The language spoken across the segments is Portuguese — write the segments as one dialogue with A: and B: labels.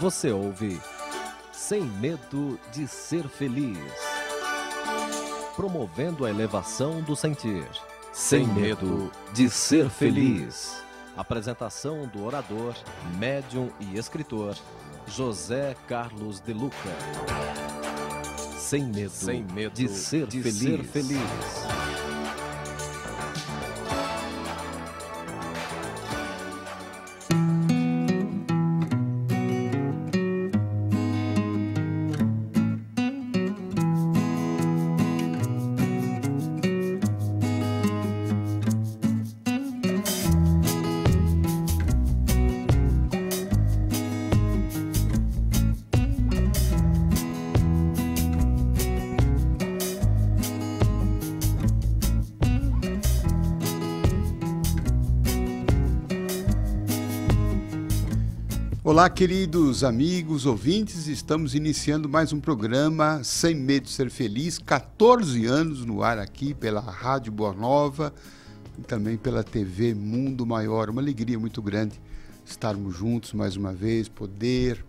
A: Você ouve Sem Medo de Ser Feliz. Promovendo a elevação do sentir. Sem Medo de Ser Feliz. Apresentação do orador, médium e escritor José Carlos de Luca. Sem medo de ser feliz.
B: Olá, queridos amigos, ouvintes, estamos iniciando mais um programa Sem Medo de Ser Feliz, 14 anos no ar aqui pela Rádio Boa Nova e também pela TV Mundo Maior. Uma alegria muito grande estarmos juntos mais uma vez, poder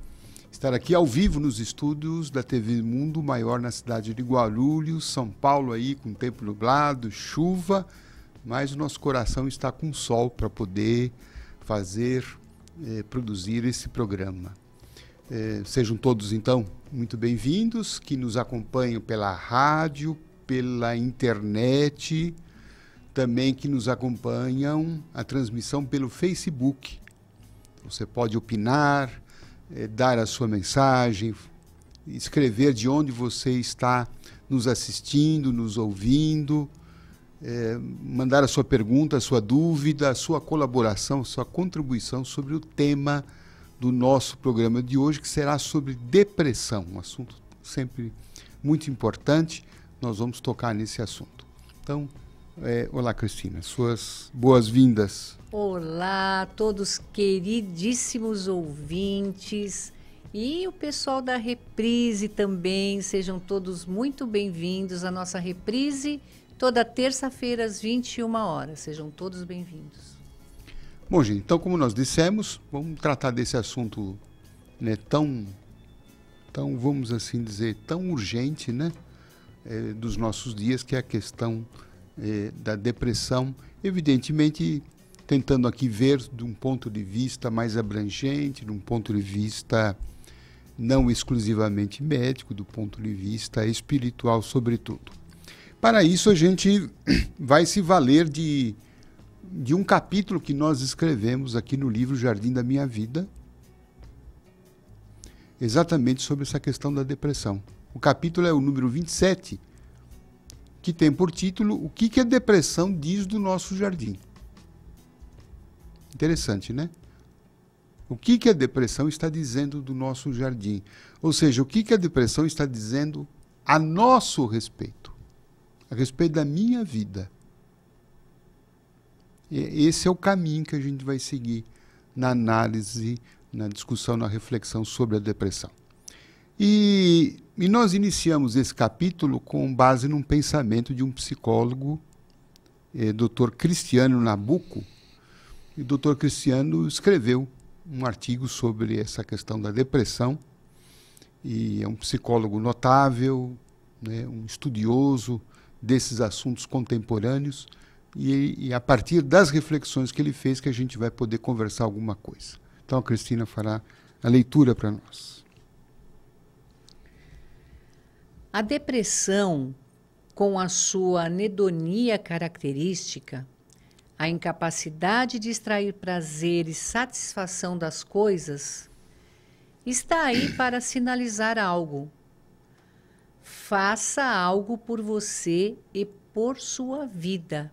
B: estar aqui ao vivo nos estúdios da TV Mundo Maior na cidade de Guarulhos, São Paulo aí com tempo nublado, chuva, mas o nosso coração está com sol para poder produzir esse programa. Sejam todos, então, muito bem-vindos, que nos acompanham pela rádio, pela internet, também que nos acompanham a transmissão pelo Facebook. Você pode opinar, dar a sua mensagem, escrever de onde você está nos assistindo, nos ouvindo, mandar a sua pergunta, a sua dúvida, a sua colaboração, a sua contribuição sobre o tema do nosso programa de hoje, que será sobre depressão, um assunto sempre muito importante. Nós vamos tocar nesse assunto. Então, olá, Cristina, suas boas-vindas.
C: Olá a todos queridíssimos ouvintes e o pessoal da Reprise também, sejam todos muito bem-vindos à nossa Reprise, toda terça-feira às 21 horas. Sejam todos bem-vindos.
B: Bom, gente, então, como nós dissemos, vamos tratar desse assunto, né, tão, vamos assim dizer, tão urgente, né, dos nossos dias, que é a questão da depressão. Evidentemente, tentando aqui ver de um ponto de vista mais abrangente, de um ponto de vista não exclusivamente médico, do ponto de vista espiritual, sobretudo. Para isso, a gente vai se valer de um capítulo que nós escrevemos aqui no livro Jardim da Minha Vida, exatamente sobre essa questão da depressão. O capítulo é o número 27, que tem por título O que a depressão diz do nosso jardim. Interessante, né? O que a depressão está dizendo do nosso jardim? Ou seja, o que a depressão está dizendo a nosso respeito? A respeito da minha vida. Esse é o caminho que a gente vai seguir na análise, na discussão, na reflexão sobre a depressão. E nós iniciamos esse capítulo com base num pensamento de um psicólogo, Dr. Cristiano Nabuco. E o Dr. Cristiano escreveu um artigo sobre essa questão da depressão, e é um psicólogo notável, né, um estudioso desses assuntos contemporâneos, e a partir das reflexões que ele fez que a gente vai poder conversar alguma coisa. Então a Cristina fará a leitura para nós.
C: A depressão, com a sua anedonia característica, a incapacidade de extrair prazer e satisfação das coisas, está aí para sinalizar algo. Faça algo por você e por sua vida,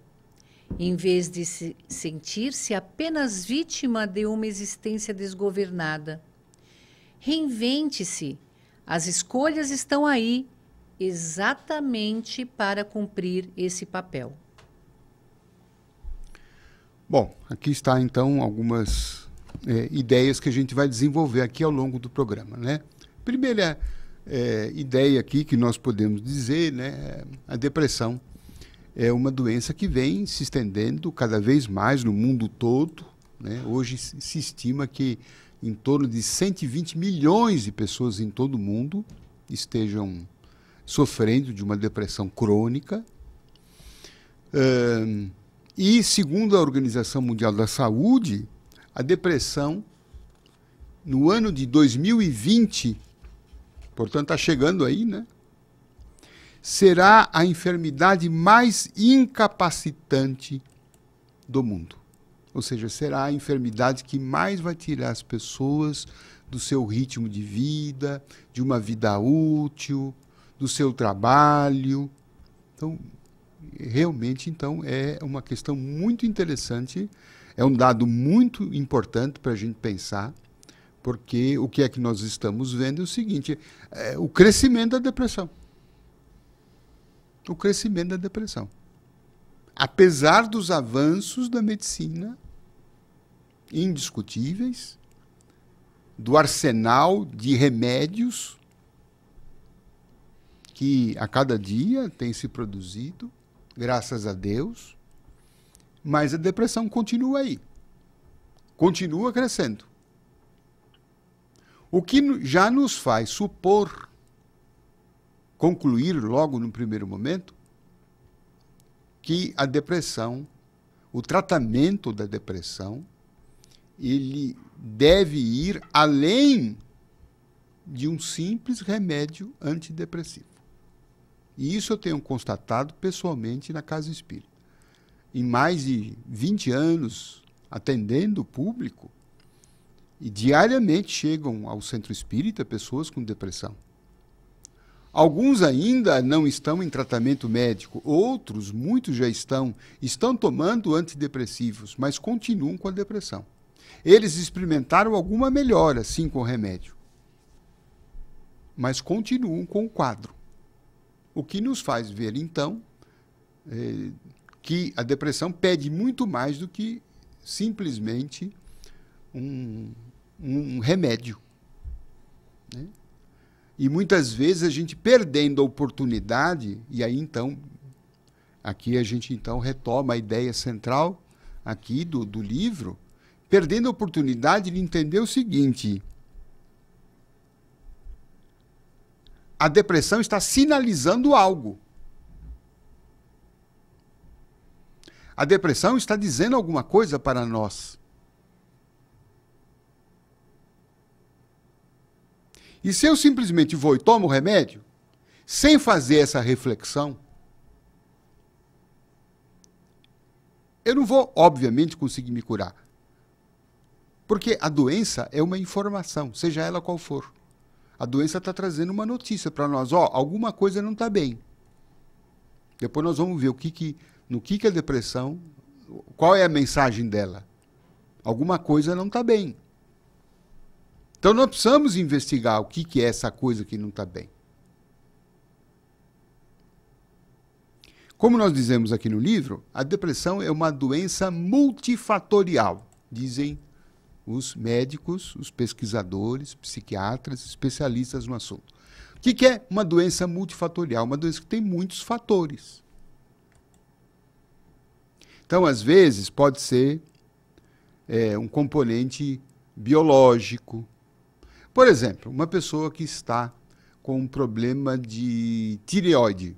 C: em vez de sentir-se apenas vítima de uma existência desgovernada. Reinvente-se. As escolhas estão aí exatamente para cumprir esse papel.
B: Bom, aqui está então algumas ideias que a gente vai desenvolver aqui ao longo do programa, né? Primeira ideia aqui que nós podemos dizer, né, a depressão é uma doença que vem se estendendo cada vez mais no mundo todo, né? Hoje se estima que em torno de 120 milhões de pessoas em todo o mundo estejam sofrendo de uma depressão crônica. E, segundo a Organização Mundial da Saúde, a depressão, no ano de 2020, portanto está chegando aí, né? Será a enfermidade mais incapacitante do mundo. Ou seja, será a enfermidade que mais vai tirar as pessoas do seu ritmo de vida, de uma vida útil, do seu trabalho. Então, realmente, então, é uma questão muito interessante, é um dado muito importante para a gente pensar, porque o que é que nós estamos vendo é o seguinte, o crescimento da depressão. O crescimento da depressão. Apesar dos avanços da medicina indiscutíveis, do arsenal de remédios que a cada dia tem se produzido, graças a Deus, mas a depressão continua aí, continua crescendo. O que já nos faz supor, concluir logo no primeiro momento, que a depressão, o tratamento da depressão, ele deve ir além de um simples remédio antidepressivo. E isso eu tenho constatado pessoalmente na Casa Espírita. Em mais de 20 anos atendendo o público, e diariamente chegam ao centro espírita pessoas com depressão. Alguns ainda não estão em tratamento médico, outros, muitos já estão tomando antidepressivos, mas continuam com a depressão. Eles experimentaram alguma melhora, sim, com o remédio, mas continuam com o quadro. O que nos faz ver, então, que a depressão pede muito mais do que simplesmente um remédio, né? E muitas vezes a gente perdendo a oportunidade, e aí então, aqui a gente então retoma a ideia central aqui do livro, perdendo a oportunidade de entender o seguinte: a depressão está sinalizando algo. A depressão está dizendo alguma coisa para nós. E se eu simplesmente vou e tomo o remédio, sem fazer essa reflexão, eu não vou, obviamente, conseguir me curar. Porque a doença é uma informação, seja ela qual for. A doença está trazendo uma notícia para nós. Alguma coisa não está bem. Depois nós vamos ver no que a depressão, qual é a mensagem dela. Alguma coisa não está bem. Então nós precisamos investigar o que é essa coisa que não está bem. Como nós dizemos aqui no livro, a depressão é uma doença multifatorial, dizem os médicos, os pesquisadores, psiquiatras, especialistas no assunto. O que é uma doença multifatorial? Uma doença que tem muitos fatores. Então, às vezes, pode ser um componente biológico. Por exemplo, uma pessoa que está com um problema de tireoide.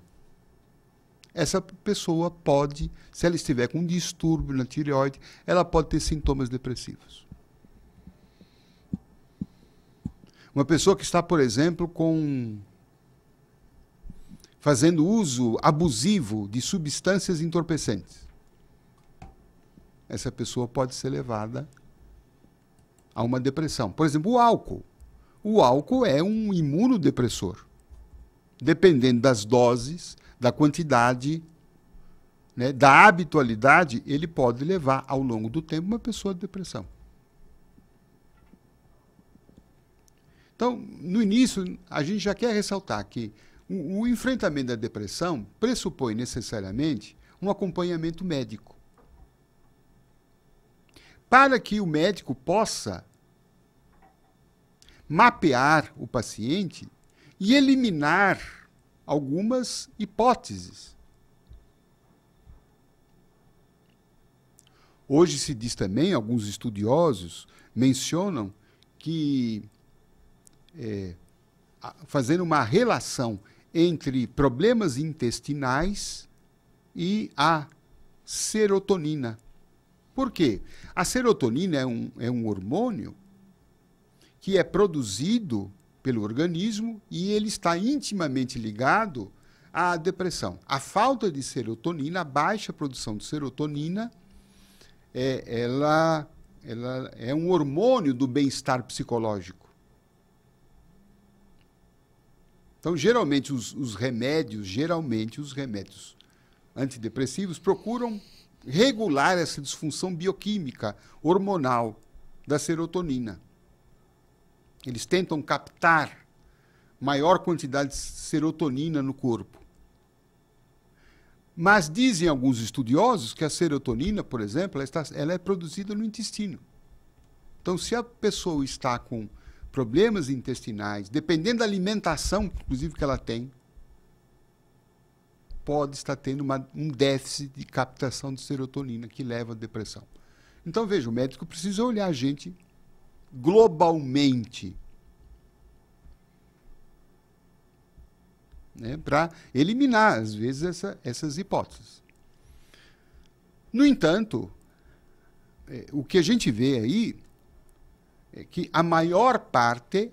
B: Essa pessoa pode, se ela estiver com um distúrbio na tireoide, ela pode ter sintomas depressivos. Uma pessoa que está, por exemplo, fazendo uso abusivo de substâncias entorpecentes. Essa pessoa pode ser levada a uma depressão. Por exemplo, o álcool. O álcool é um imunodepressor. Dependendo das doses, da quantidade, né, da habitualidade, ele pode levar, ao longo do tempo, uma pessoa a depressão. Então, no início, a gente já quer ressaltar que o enfrentamento da depressão pressupõe necessariamente um acompanhamento médico. Para que o médico possa mapear o paciente e eliminar algumas hipóteses. Hoje se diz também, alguns estudiosos mencionam fazendo uma relação entre problemas intestinais e a serotonina. Por quê? A serotonina é um hormônio que é produzido pelo organismo e ele está intimamente ligado à depressão. A falta de serotonina, a baixa produção de serotonina, ela é um hormônio do bem-estar psicológico. Então, geralmente, os remédios antidepressivos procuram regular essa disfunção bioquímica, hormonal da serotonina. Eles tentam captar maior quantidade de serotonina no corpo. Mas dizem alguns estudiosos que a serotonina, por exemplo, ela é produzida no intestino. Então, se a pessoa está com problemas intestinais, dependendo da alimentação, inclusive, que ela tem, pode estar tendo um déficit de captação de serotonina que leva à depressão. Então, veja, o médico precisa olhar a gente globalmente, né, para eliminar, às vezes, essas hipóteses. No entanto, o que a gente vê aí é que a maior parte,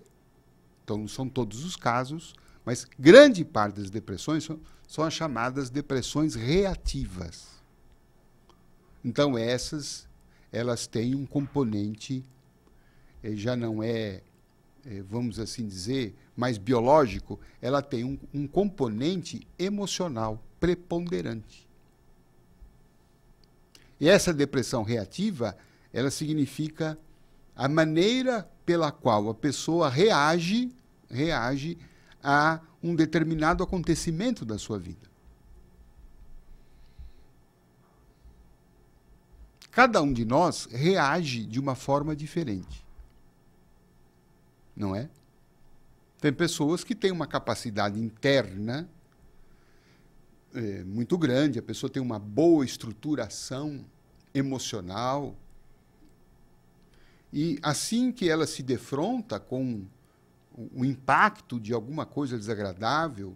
B: então não são todos os casos, mas grande parte das depressões são as chamadas depressões reativas. Então, elas têm um componente, já não vamos assim dizer, mais biológico, ela tem um componente emocional preponderante. E essa depressão reativa, ela significa a maneira pela qual a pessoa reage a um determinado acontecimento da sua vida. Cada um de nós reage de uma forma diferente. Não é? Tem pessoas que têm uma capacidade interna muito grande, a pessoa tem uma boa estruturação emocional, e assim que ela se defronta com o impacto de alguma coisa desagradável,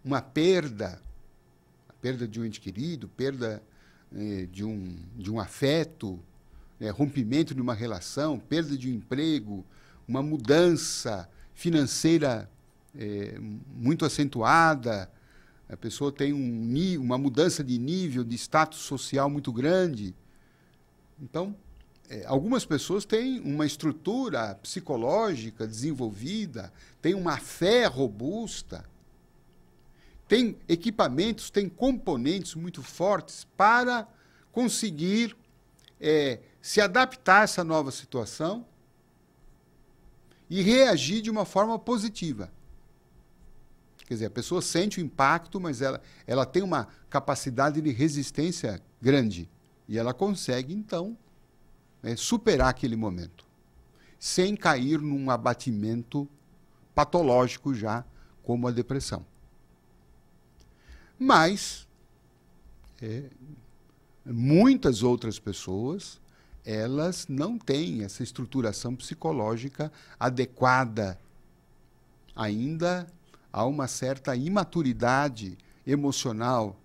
B: uma perda, a perda de um ente querido, perda de um afeto, rompimento de uma relação, perda de um emprego, uma mudança financeira muito acentuada, a pessoa tem uma mudança de nível, de status social muito grande. Então, algumas pessoas têm uma estrutura psicológica desenvolvida, têm uma fé robusta, têm equipamentos, têm componentes muito fortes para conseguir se adaptar a essa nova situação e reagir de uma forma positiva. Quer dizer, a pessoa sente o impacto, mas ela tem uma capacidade de resistência grande. E ela consegue, então, superar aquele momento, sem cair num abatimento patológico já, como a depressão. Mas muitas outras pessoas, elas não têm essa estruturação psicológica adequada. Ainda há uma certa imaturidade emocional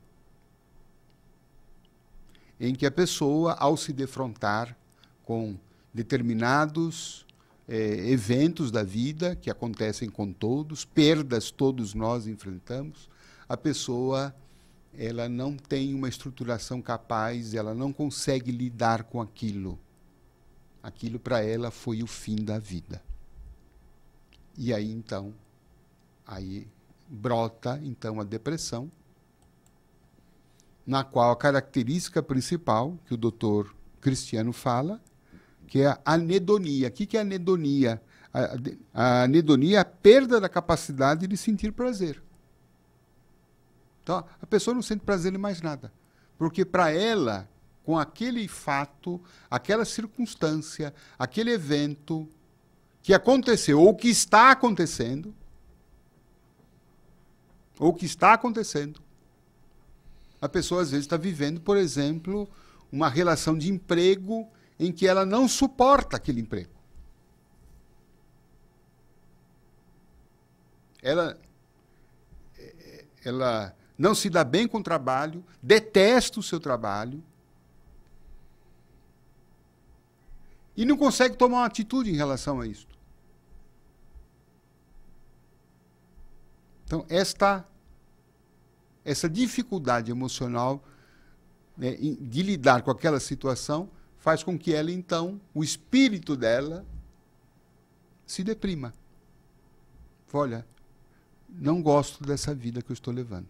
B: em que a pessoa, ao se defrontar com determinados eventos da vida que acontecem com todos, perdas todos nós enfrentamos, a pessoa ela não tem uma estruturação capaz, ela não consegue lidar com aquilo. Aquilo para ela foi o fim da vida. E aí então, brota então a depressão, na qual a característica principal que o Dr. Cristiano fala, que é a anedonia. O que é a anedonia? A anedonia é a perda da capacidade de sentir prazer. Então, a pessoa não sente prazer em mais nada. Porque para ela, com aquele fato, aquela circunstância, aquele evento que aconteceu, ou que está acontecendo, a pessoa às vezes está vivendo, por exemplo, uma relação de emprego em que ela não suporta aquele emprego. ela não se dá bem com o trabalho, detesta o seu trabalho e não consegue tomar uma atitude em relação a isso. Então, essa dificuldade emocional, né, de lidar com aquela situação faz com que ela, então, o espírito dela se deprima. Olha, não gosto dessa vida que eu estou levando.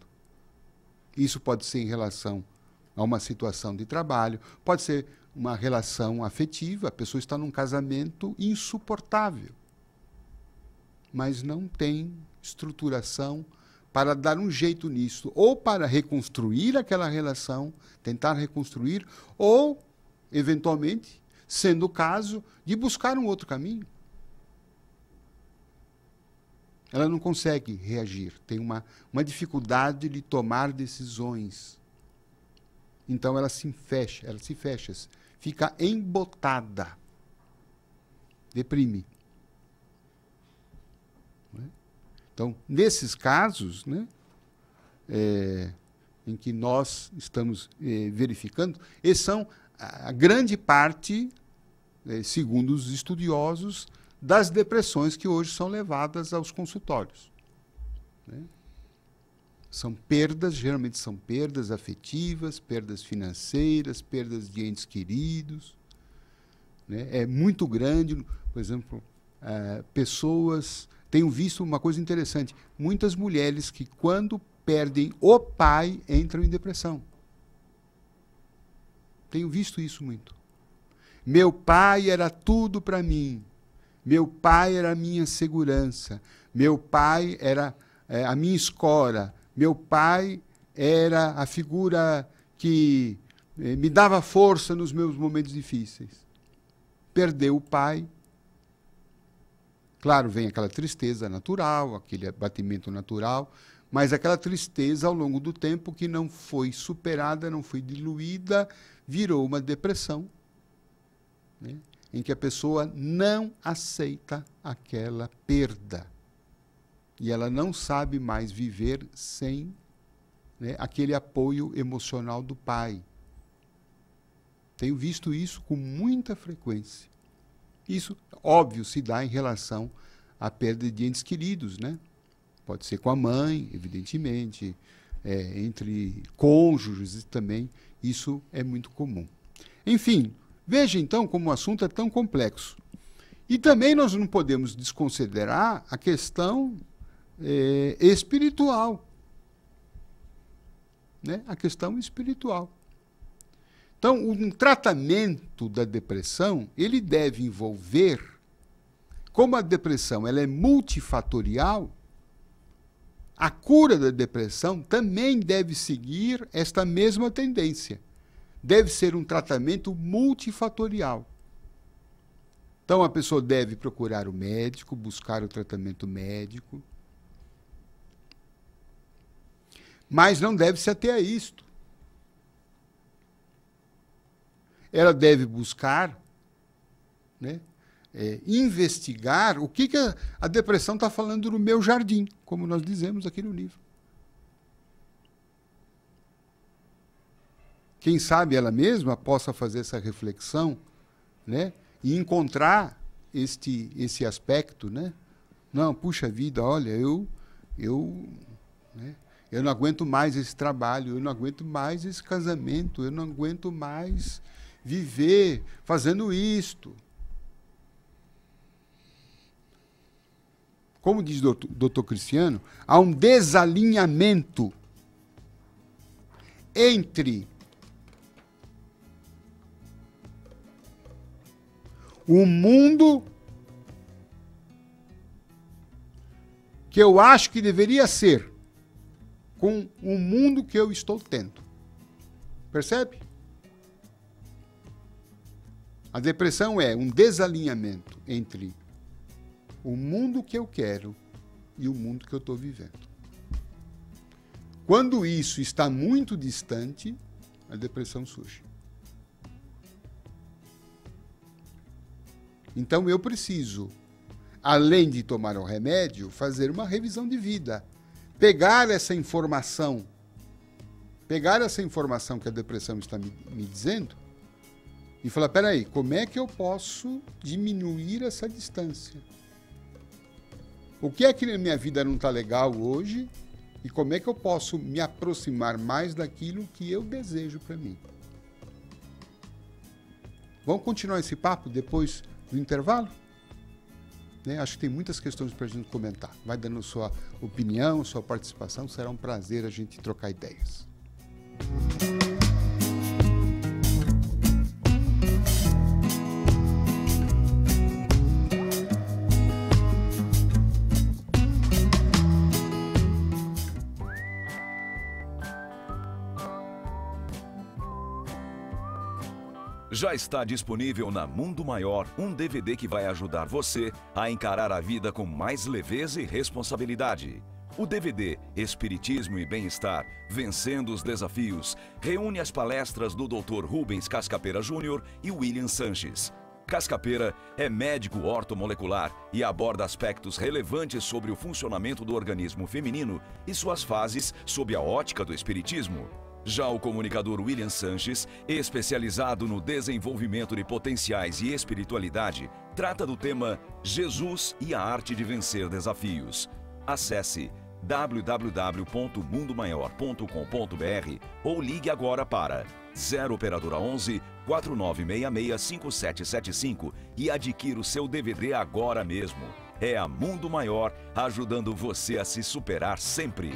B: Isso pode ser em relação a uma situação de trabalho, pode ser uma relação afetiva, a pessoa está num casamento insuportável, mas não tem estruturação para dar um jeito nisso, ou para reconstruir aquela relação, tentar reconstruir, ou, eventualmente, sendo o caso, de buscar um outro caminho. Ela não consegue reagir, tem uma dificuldade de tomar decisões. Então ela se fecha, fica embotada, deprime. Então, nesses casos, né, em que nós estamos verificando, esses são a grande parte, segundo os estudiosos, das depressões que hoje são levadas aos consultórios. Né? São perdas, geralmente são perdas afetivas, perdas financeiras, perdas de entes queridos. Né? É muito grande, por exemplo, pessoas... Tenho visto uma coisa interessante, muitas mulheres que, quando perdem o pai, entram em depressão. Tenho visto isso muito. Meu pai era tudo para mim. Meu pai era a minha segurança. Meu pai era a minha escora. Meu pai era a figura que me dava força nos meus momentos difíceis. Perdeu o pai. Claro, vem aquela tristeza natural, aquele abatimento natural, mas aquela tristeza ao longo do tempo que não foi superada, não foi diluída, virou uma depressão, né, em que a pessoa não aceita aquela perda. E ela não sabe mais viver sem, né, aquele apoio emocional do pai. Tenho visto isso com muita frequência. Isso, óbvio, se dá em relação à perda de entes queridos, né? Pode ser com a mãe, evidentemente, entre cônjuges também, isso é muito comum. Enfim, veja então como o assunto é tão complexo. E também nós não podemos desconsiderar a questão espiritual. Né? A questão espiritual. Então, um tratamento da depressão, ele deve envolver, como a depressão ela é multifatorial, a cura da depressão também deve seguir esta mesma tendência. Deve ser um tratamento multifatorial. Então, a pessoa deve procurar o médico, buscar o tratamento médico, mas não deve se ater a isto. Ela deve buscar, né, investigar o que a depressão está falando no meu jardim, como nós dizemos aqui no livro. Quem sabe ela mesma possa fazer essa reflexão, né, e encontrar esse aspecto, né? Não, puxa vida, olha, eu não aguento mais esse trabalho, eu não aguento mais esse casamento, eu não aguento mais viver fazendo isto. Como diz o Dr. Cristiano, há um desalinhamento entre o mundo que eu acho que deveria ser com o mundo que eu estou tendo. Percebe? A depressão é um desalinhamento entre o mundo que eu quero e o mundo que eu estou vivendo. Quando isso está muito distante, a depressão surge. Então eu preciso além de tomar o remédio, fazer uma revisão de vida. Pegar essa informação que a depressão está me dizendo e falar, peraí, como é que eu posso diminuir essa distância? O que é que na minha vida não está legal hoje e como é que eu posso me aproximar mais daquilo que eu desejo para mim? Vamos continuar esse papo depois do intervalo? Acho que tem muitas questões para a gente comentar. Vai dando sua opinião, sua participação. Será um prazer a gente trocar ideias.
D: Já está disponível na Mundo Maior um DVD que vai ajudar você a encarar a vida com mais leveza e responsabilidade. O DVD Espiritismo e Bem-Estar, Vencendo os Desafios, reúne as palestras do Dr. Rubens Cascapera Júnior e William Sanches. Cascapera é médico ortomolecular e aborda aspectos relevantes sobre o funcionamento do organismo feminino e suas fases sob a ótica do espiritismo. Já o comunicador William Sanches, especializado no desenvolvimento de potenciais e espiritualidade, trata do tema Jesus e a Arte de Vencer Desafios. Acesse www.mundomaior.com.br ou ligue agora para 0 operadora 11 4966 5775 e adquira o seu DVD agora mesmo. É a Mundo Maior ajudando você a se superar sempre.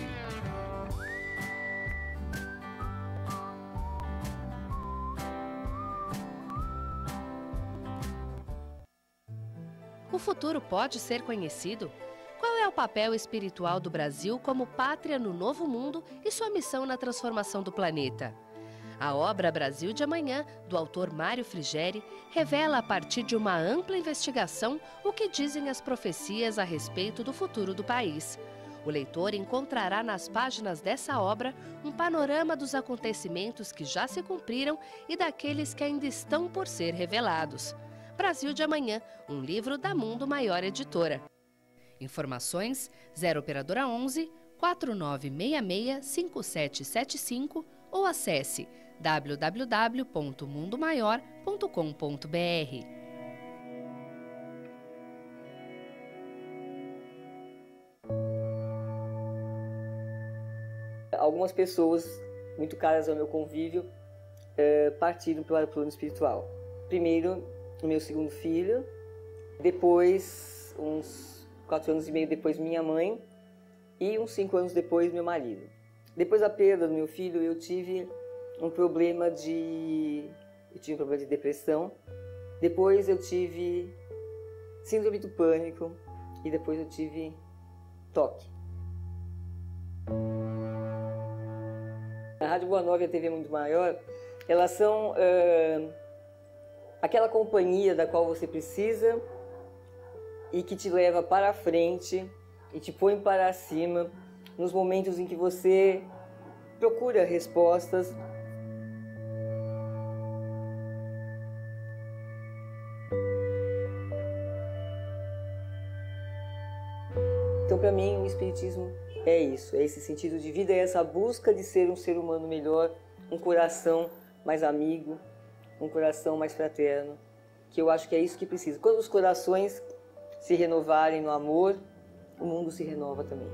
E: O futuro pode ser conhecido? Qual é o papel espiritual do Brasil como pátria no novo mundo e sua missão na transformação do planeta? A obra Brasil de Amanhã, do autor Mário Frigeri, revela a partir de uma ampla investigação o que dizem as profecias a respeito do futuro do país. O leitor encontrará nas páginas dessa obra um panorama dos acontecimentos que já se cumpriram e daqueles que ainda estão por ser revelados. Brasil de Amanhã, um livro da Mundo Maior Editora. Informações 0 operadora 11 4966 5775 ou acesse www.mundomaior.com.br.
F: Algumas pessoas muito caras ao meu convívio partiram para o plano espiritual. Primeiro, o meu segundo filho, depois, uns 4 anos e meio depois, minha mãe, e uns 5 anos depois, meu marido. Depois da perda do meu filho, eu tive um problema de depressão, depois eu tive síndrome do pânico e depois eu tive toque. A Rádio Boa Nova e a TV Mundo Maior, elas são aquela companhia da qual você precisa e que te leva para frente e te põe para cima nos momentos em que você procura respostas. Então, para mim, o Espiritismo é isso, é esse sentido de vida, é essa busca de ser um ser humano melhor, um coração mais amigo, um coração mais fraterno, que eu acho que é isso que precisa. Quando os corações se renovarem no amor, o mundo se renova também.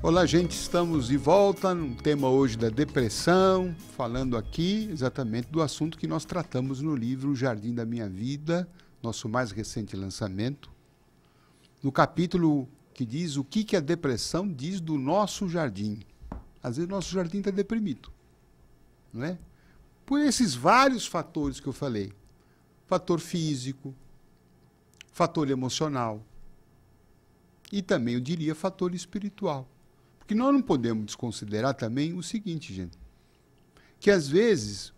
B: Olá, gente, estamos de volta no tema hoje da depressão, falando aqui exatamente do assunto que nós tratamos no livro Jardim da Minha Vida, nosso mais recente lançamento. no capítulo que diz o que a depressão diz do nosso jardim. Às vezes, nosso jardim está deprimido. Não é? Por esses vários fatores que eu falei. Fator físico, fator emocional e também, eu diria, fator espiritual. Porque nós não podemos desconsiderar também o seguinte, gente, que às vezes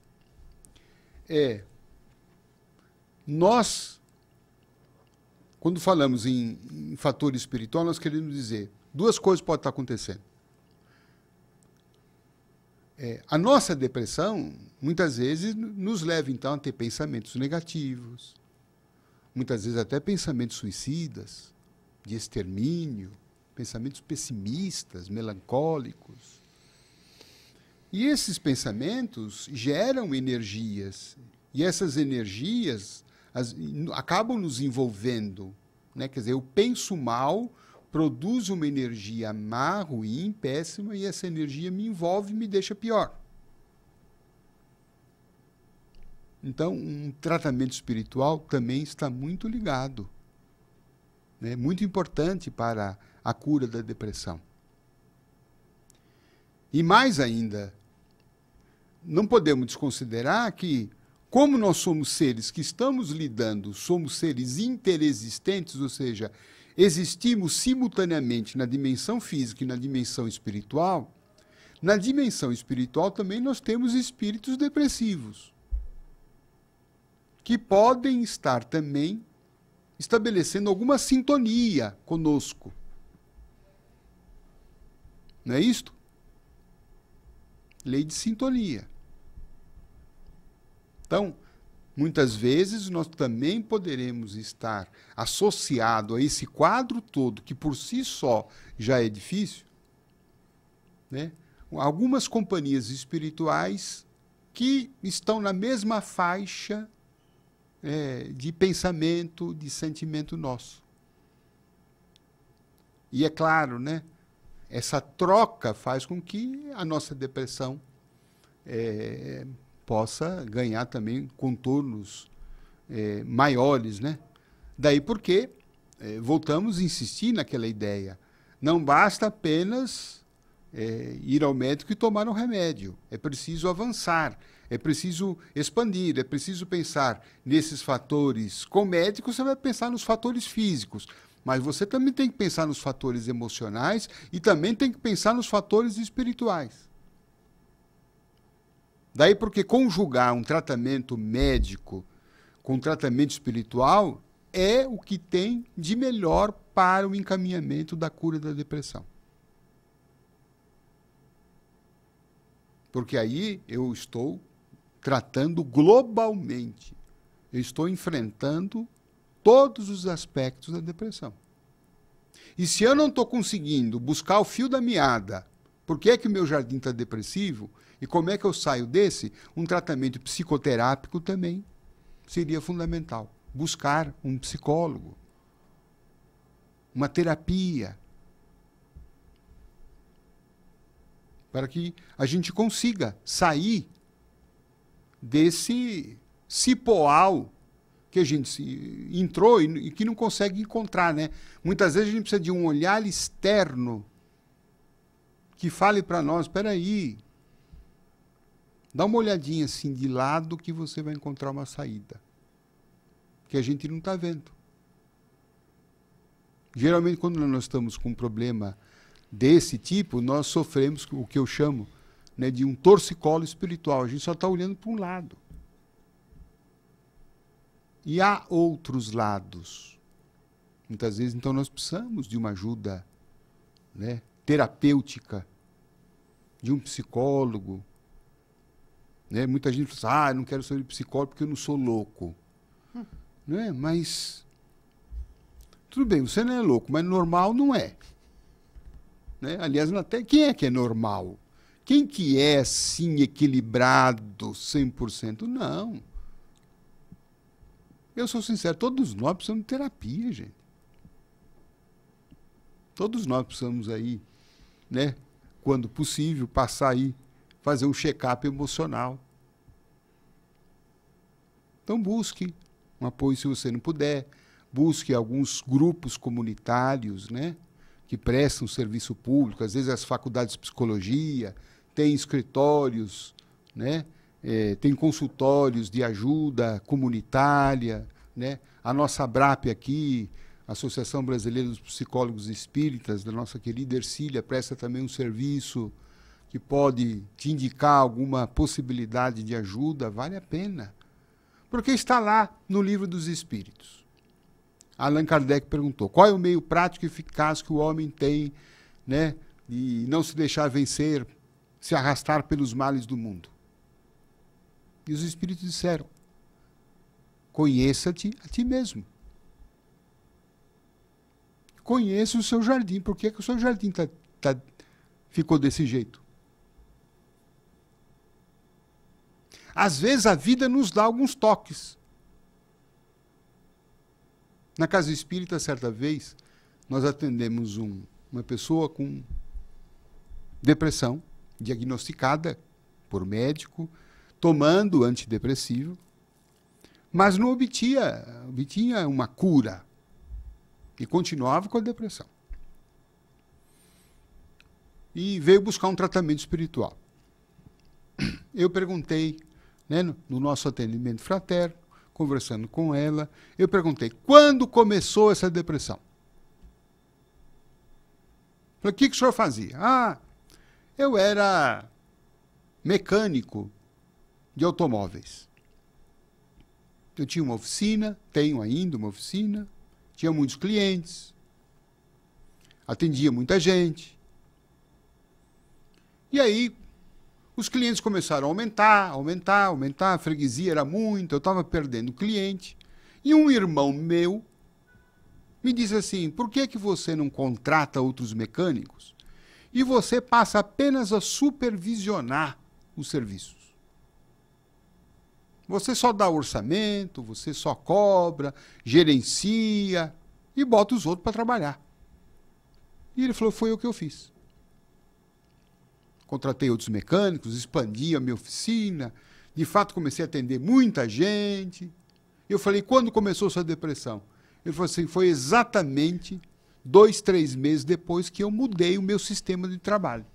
B: nós, quando falamos em fator espiritual, nós queremos dizer, duas coisas podem estar acontecendo. A nossa depressão, muitas vezes, nos leva, então, a ter pensamentos negativos, muitas vezes até pensamentos suicidas, de extermínio, pensamentos pessimistas, melancólicos. E esses pensamentos geram energias, e essas energias acabam nos envolvendo. Né? Quer dizer, eu penso mal, produz uma energia má, ruim, péssima, e essa energia me envolve e me deixa pior. Então, um tratamento espiritual também está muito ligado. É muito importante para a cura da depressão. E mais ainda, não podemos desconsiderar que, como nós somos seres que estamos lidando, somos seres interexistentes, ou seja, existimos simultaneamente na dimensão física e na dimensão espiritual, na dimensão espiritual também nós temos espíritos depressivos, que podem estar também estabelecendo alguma sintonia conosco. Não é isto? Lei de sintonia. Então, muitas vezes nós também poderemos estar associados a esse quadro todo, que por si só já é difícil, né? Algumas companhias espirituais que estão na mesma faixa de pensamento, de sentimento nosso. E é claro, né? Essa troca faz com que a nossa depressão possa ganhar também contornos maiores, né? Daí porque voltamos a insistir naquela ideia. Não basta apenas ir ao médico e tomar um remédio. É preciso avançar, é preciso expandir, é preciso pensar nesses fatores. Com o médico você vai pensar nos fatores físicos, mas você também tem que pensar nos fatores emocionais e também tem que pensar nos fatores espirituais. Daí porque conjugar um tratamento médico com um tratamento espiritual é o que tem de melhor para o encaminhamento da cura da depressão. Porque aí eu estou tratando globalmente. Eu estou enfrentando todos os aspectos da depressão. E se eu não estou conseguindo buscar o fio da meada, por que é que o meu jardim está depressivo, e como é que eu saio desse, um tratamento psicoterápico também seria fundamental. Buscar um psicólogo, uma terapia, para que a gente consiga sair desse cipoal que a gente entrou e que não consegue encontrar, né? Muitas vezes a gente precisa de um olhar externo que fale para nós, espera aí, dá uma olhadinha assim de lado que você vai encontrar uma saída, que a gente não está vendo. Geralmente, quando nós estamos com um problema desse tipo, nós sofremos o que eu chamo, né, de um torcicolo espiritual. A gente só está olhando para um lado. E há outros lados. Muitas vezes, então, nós precisamos de uma ajuda, né, terapêutica, de um psicólogo. Né? Muita gente fala, não quero ser psicólogo porque eu não sou louco. Não é? Mas, tudo bem, você não é louco, mas normal não é. Né? Aliás, até quem é que é normal? Quem que é, assim, equilibrado 100%? Não. Eu sou sincero, todos nós precisamos de terapia, gente. Todos nós precisamos aí, né, quando possível, passar aí, fazer um check-up emocional. Então busque um apoio se você não puder. busque alguns grupos comunitários, né, que prestam serviço público, às vezes as faculdades de psicologia, tem escritórios, né, tem consultórios de ajuda comunitária, né, a nossa ABRAP aqui, Associação Brasileira dos Psicólogos Espíritas, da nossa querida Ercília, presta também um serviço que pode te indicar alguma possibilidade de ajuda, vale a pena. Porque está lá no Livro dos Espíritos. Allan Kardec perguntou, qual é o meio prático e eficaz que o homem tem, né, de não se deixar vencer, se arrastar pelos males do mundo? E os Espíritos disseram, conheça-te a ti mesmo. Conheça o seu jardim. Por que o seu jardim ficou desse jeito? Às vezes a vida nos dá alguns toques. Na casa espírita, certa vez, nós atendemos uma pessoa com depressão, diagnosticada por médico, tomando antidepressivo, mas não obtinha uma cura. E continuava com a depressão. E veio buscar um tratamento espiritual. Eu perguntei, né, no nosso atendimento fraterno, conversando com ela, eu perguntei, quando começou essa depressão? Falei, o que o senhor fazia? Eu era mecânico de automóveis. Eu tinha uma oficina, tenho ainda uma oficina, tinha muitos clientes, atendia muita gente. E aí, os clientes começaram a aumentar, a freguesia era muito, eu estava perdendo cliente. E um irmão meu me disse assim, por que você não contrata outros mecânicos e você passa apenas a supervisionar os serviços? Você só dá orçamento, você só cobra, gerencia e bota os outros para trabalhar. E ele falou, foi o que eu fiz. Contratei outros mecânicos, expandi a minha oficina, de fato comecei a atender muita gente. Eu falei, quando começou sua depressão? Ele falou assim, foi exatamente 2, 3 meses depois que eu mudei o meu sistema de trabalho.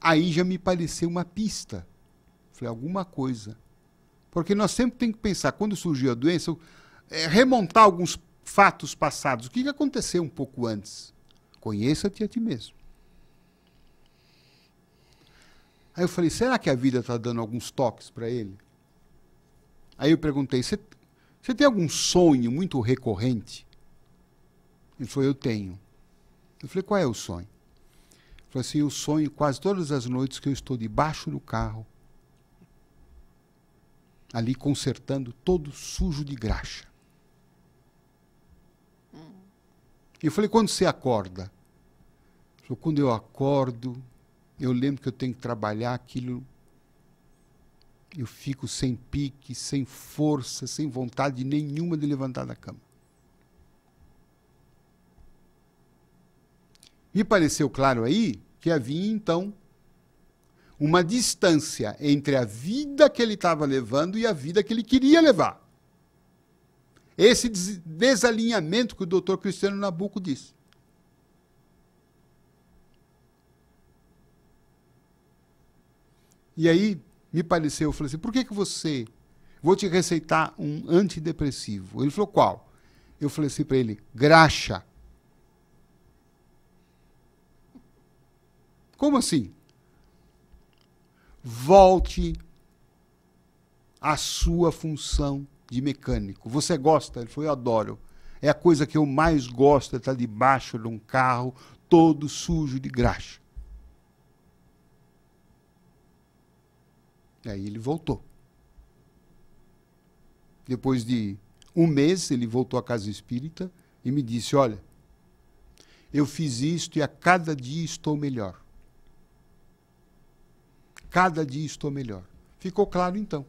B: Aí já me pareceu uma pista. Falei, alguma coisa. Porque nós sempre temos que pensar, quando surgiu a doença, remontar alguns fatos passados. O que aconteceu um pouco antes? Conheça-te a ti mesmo. Aí eu falei, será que a vida está dando alguns toques para ele? Aí eu perguntei, você tem algum sonho muito recorrente? Ele falou, eu tenho. Eu falei, qual é o sonho? Ele falou assim, eu sonho quase todas as noites que eu estou debaixo do carro, ali consertando todo sujo de graxa. E eu falei, quando você acorda? Ele falou, quando eu acordo, eu lembro que eu tenho que trabalhar aquilo, eu fico sem pique, sem força, sem vontade nenhuma de levantar da cama. Me pareceu claro aí que havia, então, uma distância entre a vida que ele estava levando e a vida que ele queria levar. Esse desalinhamento que o Dr. Cristiano Nabuco disse. E aí, me pareceu, eu falei assim, por que você... Vou te receitar um antidepressivo. Ele falou, qual? Eu falei assim para ele, graxa. Como assim? Volte à sua função de mecânico. Você gosta? Ele falou, eu adoro. É a coisa que eu mais gosto, é estar debaixo de um carro todo sujo de graxa. E aí ele voltou. Depois de um mês, ele voltou à casa espírita e me disse, olha, eu fiz isto e a cada dia estou melhor. Cada dia estou melhor. Ficou claro, então.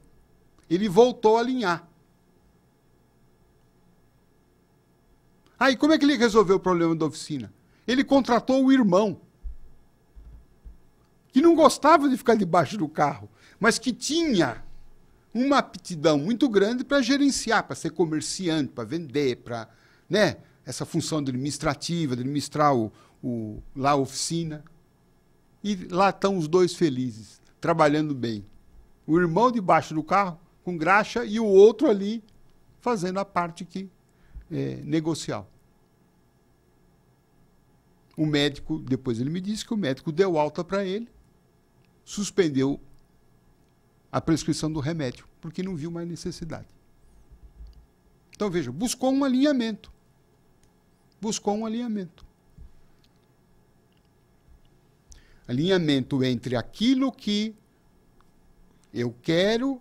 B: Ele voltou a alinhar. Aí, como é que ele resolveu o problema da oficina? Ele contratou o irmão, que não gostava de ficar debaixo do carro, mas que tinha uma aptidão muito grande para gerenciar, para ser comerciante, para vender, para, né, essa função administrativa, de administrar lá a oficina. E lá estão os dois felizes, trabalhando bem. O irmão debaixo do carro, com graxa, e o outro ali fazendo a parte negocial. O médico, depois ele me disse que o médico deu alta para ele, suspendeu a prescrição do remédio, porque não viu mais necessidade. Então, veja, buscou um alinhamento. Buscou um alinhamento. Alinhamento entre aquilo que eu quero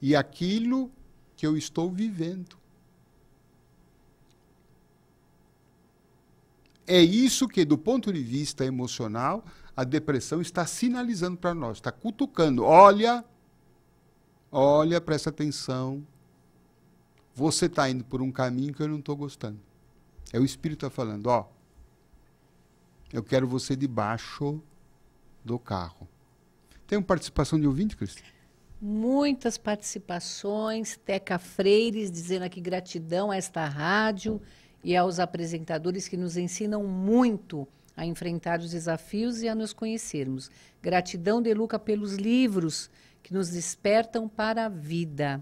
B: e aquilo que eu estou vivendo. É isso que, do ponto de vista emocional, a depressão está sinalizando para nós, está cutucando. Olha, presta atenção. Você está indo por um caminho que eu não estou gostando. É o Espírito está falando, ó. Eu quero você debaixo do carro. Tem uma participação de ouvinte, Cristina?
C: Muitas participações. Teca Freires dizendo aqui gratidão a esta rádio e aos apresentadores que nos ensinam muito a enfrentar os desafios e a nos conhecermos. Gratidão, Deluca, pelos livros que nos despertam para a vida.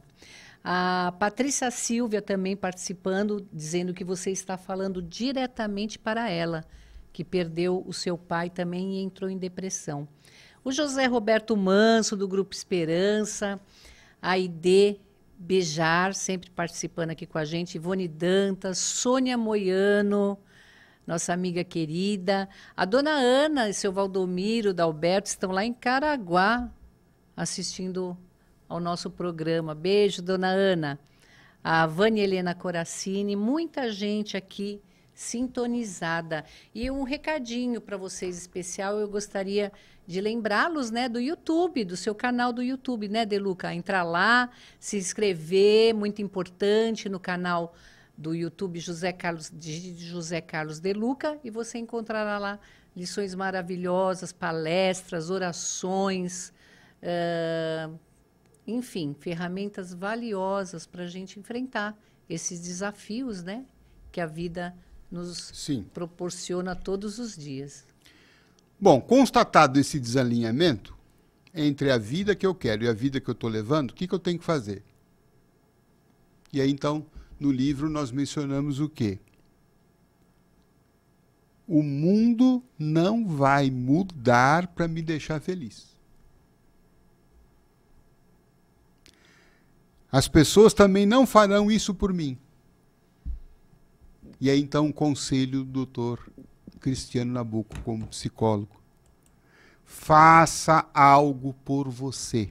C: A Patrícia Silvia também participando, dizendo que você está falando diretamente para ela, que perdeu o seu pai também e entrou em depressão. O José Roberto Manso, do Grupo Esperança, a Aide Bejar, sempre participando aqui com a gente, Ivone Dantas, Sônia Moiano, nossa amiga querida, a dona Ana e seu Valdomiro, da Alberto, estão lá em Caraguá, assistindo ao nosso programa. Beijo, dona Ana. A Vânia Helena Coracini, muita gente aqui sintonizada. E um recadinho para vocês especial, eu gostaria de lembrá-los, né, do YouTube, do seu canal do YouTube, né, Deluca? Entrar lá, se inscrever, muito importante, no canal do YouTube José Carlos Deluca, e você encontrará lá lições maravilhosas, palestras, orações, enfim, ferramentas valiosas para a gente enfrentar esses desafios, né, que a vida nos proporciona todos os dias.
B: Bom, constatado esse desalinhamento entre a vida que eu quero e a vida que eu estou levando, o que eu tenho que fazer? E aí, então, no livro nós mencionamos o quê? O mundo não vai mudar para me deixar feliz. As pessoas também não farão isso por mim. E aí, então, o conselho do doutor Cristiano Nabuco, como psicólogo. Faça algo por você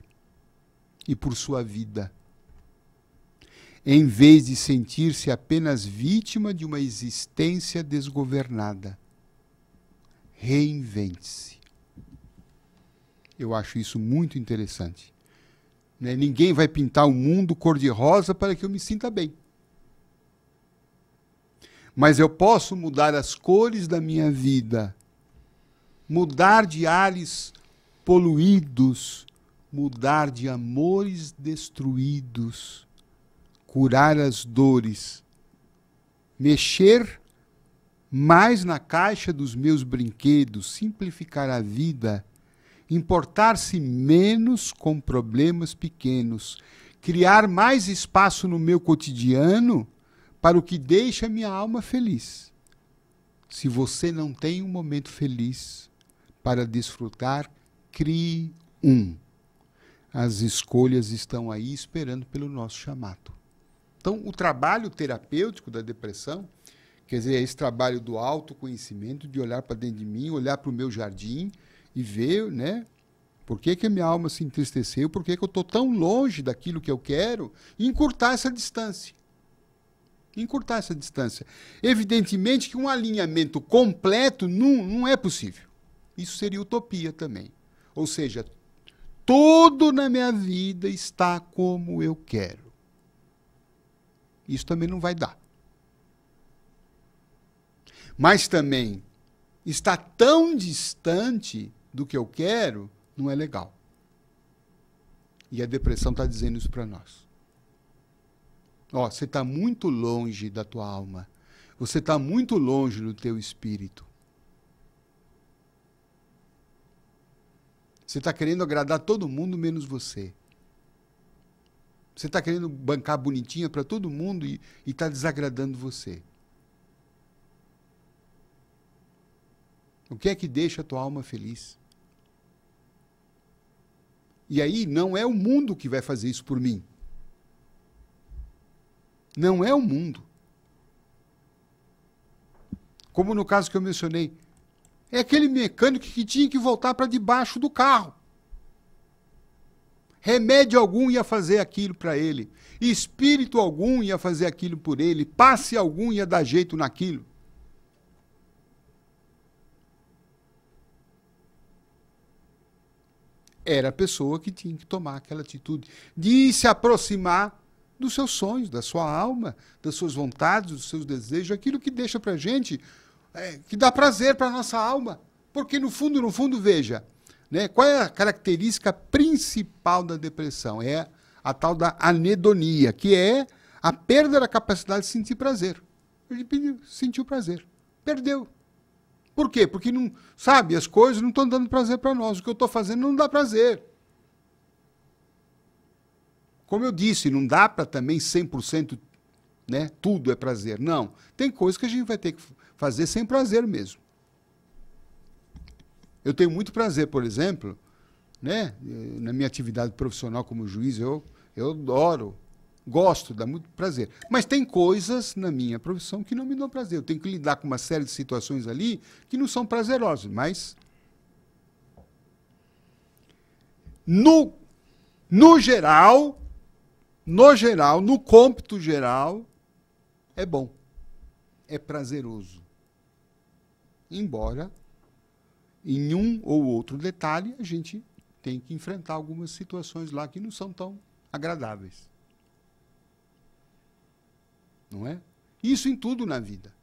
B: e por sua vida. Em vez de sentir-se apenas vítima de uma existência desgovernada. Reinvente-se. Eu acho isso muito interessante. Né? Ninguém vai pintar o mundo cor-de-rosa para que eu me sinta bem. Mas eu posso mudar as cores da minha vida, mudar de ares poluídos, mudar de amores destruídos, curar as dores, mexer mais na caixa dos meus brinquedos, simplificar a vida, importar-se menos com problemas pequenos, criar mais espaço no meu cotidiano para o que deixa minha alma feliz. Se você não tem um momento feliz para desfrutar, crie um. As escolhas estão aí esperando pelo nosso chamado. Então, o trabalho terapêutico da depressão, quer dizer, é esse trabalho do autoconhecimento, de olhar para dentro de mim, olhar para o meu jardim e ver, né, por que a minha alma se entristeceu, por que eu estou tão longe daquilo que eu quero, e encurtar essa distância. Encurtar essa distância. Evidentemente que um alinhamento completo não é possível. Isso seria utopia também. Ou seja, tudo na minha vida está como eu quero. Isso também não vai dar. Mas também está tão distante do que eu quero, não é legal. E a depressão está dizendo isso para nós. Ó, você está muito longe da tua alma. Você está muito longe do teu espírito. Você está querendo agradar todo mundo menos você. Você está querendo bancar bonitinha para todo mundo e está desagradando você. O que é que deixa a tua alma feliz? E aí não é o mundo que vai fazer isso por mim. Não é o mundo. Como no caso que eu mencionei, é aquele mecânico que tinha que voltar para debaixo do carro. Remédio algum ia fazer aquilo para ele. Espírito algum ia fazer aquilo por ele. Passe algum ia dar jeito naquilo. Era a pessoa que tinha que tomar aquela atitude de se aproximar dos seus sonhos, da sua alma, das suas vontades, dos seus desejos, aquilo que deixa para a gente, que dá prazer para a nossa alma. Porque no fundo, veja, né, qual é a característica principal da depressão? É a tal da anedonia, que é a perda da capacidade de sentir prazer. Ele sentiu prazer, perdeu. Por quê? Porque não, sabe, as coisas não estão dando prazer para nós. O que eu estou fazendo não dá prazer. Como eu disse, não dá para também 100%, né, tudo é prazer. Não. Tem coisas que a gente vai ter que fazer sem prazer mesmo. Eu tenho muito prazer, por exemplo, né, na minha atividade profissional como juiz, eu adoro, gosto, dá muito prazer. Mas tem coisas na minha profissão que não me dão prazer. Eu tenho que lidar com uma série de situações ali que não são prazerosas, mas no geral, no cômputo geral, é bom. É prazeroso. Embora, em um ou outro detalhe, a gente tem que enfrentar algumas situações lá que não são tão agradáveis. Não é? Isso em tudo na vida.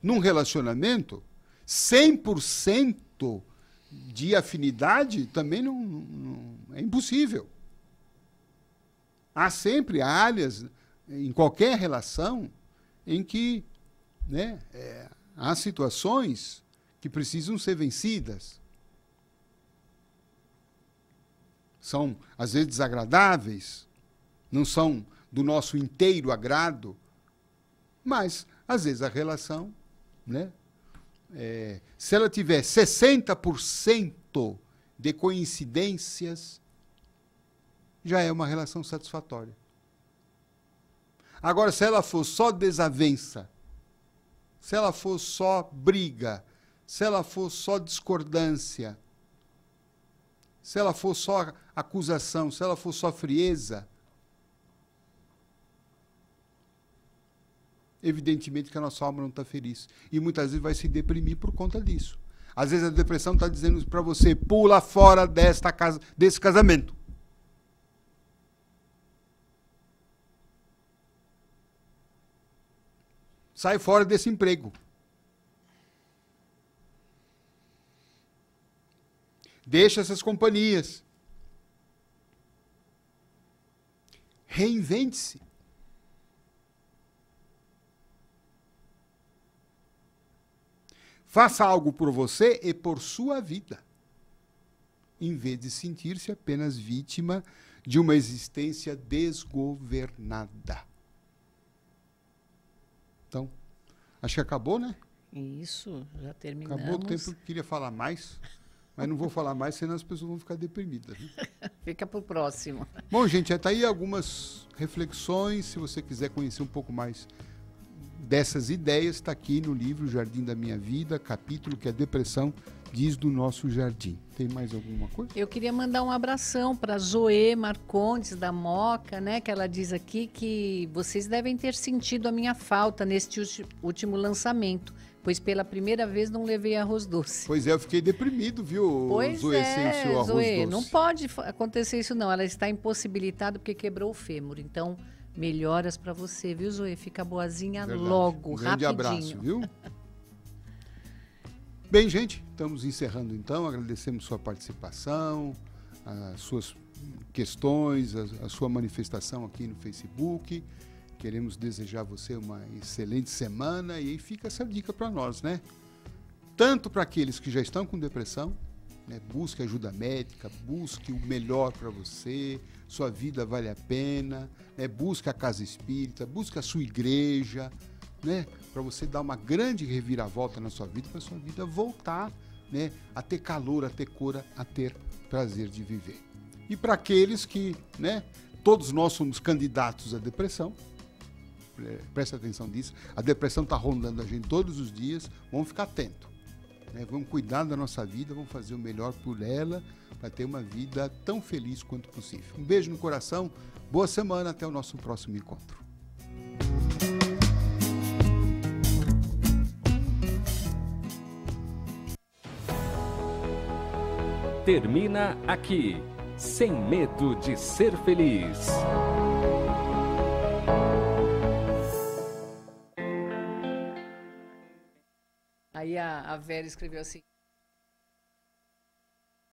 B: Num relacionamento, 100% de afinidade também não é impossível. Há sempre áreas, em qualquer relação, em que, né, há situações que precisam ser vencidas. São, às vezes, desagradáveis, não são do nosso inteiro agrado, mas, às vezes, a relação, né, se ela tiver 60% de coincidências, já é uma relação satisfatória. Agora, se ela for só desavença, se ela for só briga, se ela for só discordância, se ela for só acusação, se ela for só frieza, evidentemente que a nossa alma não está feliz. E muitas vezes vai se deprimir por conta disso. Às vezes a depressão está dizendo para você, pula fora desse casamento. Sai fora desse emprego. Deixa essas companhias. Reinvente-se. Faça algo por você e por sua vida, em vez de sentir-se apenas vítima de uma existência desgovernada. Então, acho que acabou, né?
C: Isso, já terminamos.
B: Acabou o tempo que eu queria falar mais, mas não vou falar mais, senão as pessoas vão ficar deprimidas. Né?
C: Fica para o próximo.
B: Bom, gente, está aí algumas reflexões. Se você quiser conhecer um pouco mais dessas ideias, está aqui no livro Jardim da Minha Vida, capítulo que a depressão diz do nosso jardim. Tem mais alguma coisa?
C: Eu queria mandar um abração para Zoe Marcondes, da Moca, né? Que ela diz aqui que vocês devem ter sentido a minha falta neste último lançamento, pois pela primeira vez não levei arroz doce.
B: Pois é, eu fiquei deprimido, viu,
C: pois
B: Zoe, sem o seu arroz
C: Zoe,
B: doce.
C: não pode acontecer isso não. Ela está impossibilitada porque quebrou o fêmur. Então, melhoras para você, viu, Zoe? Fica boazinha
B: Verdade.
C: logo,
B: Um grande
C: rapidinho.
B: abraço, viu? Bem, gente, estamos encerrando então. Agradecemos sua participação, as suas questões, a sua manifestação aqui no Facebook. Queremos desejar a você uma excelente semana e aí fica essa dica para nós, né? Tanto para aqueles que já estão com depressão, né? Busque ajuda médica, busque o melhor para você, sua vida vale a pena, né? Busque a casa espírita, busque a sua igreja, né? Para você dar uma grande reviravolta na sua vida, para a sua vida voltar, né? A ter calor, a ter cor, a ter prazer de viver. E para aqueles que, né? Todos nós somos candidatos à depressão, presta atenção nisso, a depressão está rondando a gente todos os dias, vamos ficar atentos, né? Vamos cuidar da nossa vida, vamos fazer o melhor por ela, para ter uma vida tão feliz quanto possível. Um beijo no coração, boa semana, até o nosso próximo encontro.
G: Termina aqui, Sem Medo de Ser Feliz.
C: Aí a Vera escreveu assim: